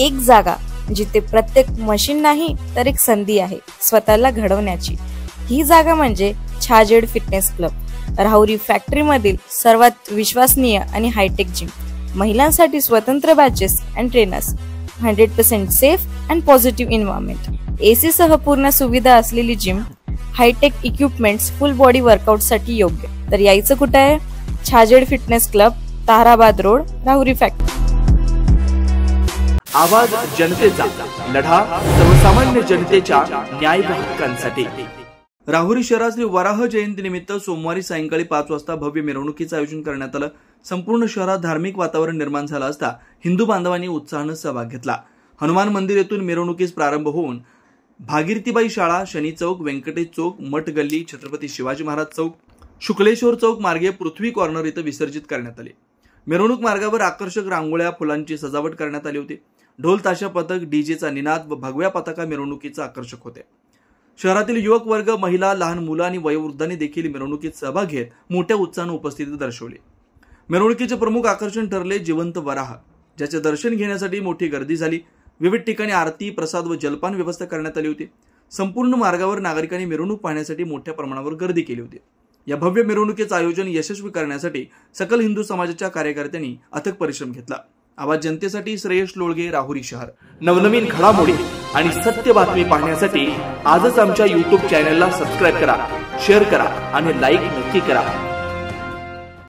एक जागा जिथे प्रत्येक मशीन नाही तर एक संधी आहे स्वतःला घडवण्याची। ही जागा म्हणजे Chhajed fitness club, Rahuri factory मधील सर्वात विश्वसनीय आणि हायटेक जिम। महिलांसाठी स्वतंत्र batches and trainers, 100% safe and positive environment, AC सह पूर्ण सुविधा असलेली gym, hi tech equipments, full body workout साठी योग्य। तर यायचं कुठे आहे? Chhajed fitness club, Tarabad road, Rahuri factory. आवाज जनतेचा, लढा सर्वसामान्य जनतेच्या न्याय व हक्कांसाठी। राहुरी शहरात श्री वराह जयंती निमित्त सोमवारी सायंकाळी 5 वाजता भव्य मिरवणुकीचं आयोजन करण्यात आलं। संपूर्ण शहरात धार्मिक वातावरण निर्माण झालं असता हिंदू बांधवांनी उत्साहानं सहभाग घेतला। हनुमान मंदिर येथून मिरवणुकीस प्रारंभ होऊन भागीरथीबाई शाळा, शनी चौक, व्यंकटेश चौक, मठ गल्ली, छत्रपती शिवाजी महाराज चौक, शुक्लेश्वर चौक मार्गे पृथ्वी कॉर्नर इथं विसर्जित करण्यात आले। मिरवणूक मार्गावर आकर्षक रांगोळ्या, फुलांची सजावट करण्यात आली होती। ढोल ताशा पथक, डीजेचा निनाद व भगव्या पताका मिरवणुकीचं आकर्षक होते। शहरातील युवक वर्ग, महिला, लहान मुलं आणि वयोवृद्धांनी देखील मिरवणुकीत सहभाग घेत मोठ्या उत्साहाने उपस्थिती दर्शवली। मिरवणुकीचे प्रमुख आकर्षण ठरले जिवंत वराह, ज्याचे दर्शन घेण्यासाठी मोठी गर्दी झाली। विविध ठिकाणी आरती, प्रसाद व जलपान व्यवस्था करण्यात आली होती। संपूर्ण मार्गावर नागरिकांनी मिरवणूक पाहण्यासाठी मोठ्या प्रमाणावर गर्दी केली होती। या भव्य मिरवणुकीचे आयोजन यशस्वी करण्यासाठी सकल हिंदू समाजाच्या कार्यकर्त्यांनी अथक परिश्रम घेतला। आवाज जनतेसाठी श्रेयश लोळगे, राहुरी शहर। नवनवीन घडामोडी आणि सत्य बातमी पाहण्यासाठी आजच आमच्या YouTube चॅनलला सबस्क्राइब करा, शेअर करा आणि लाईक नक्की करा।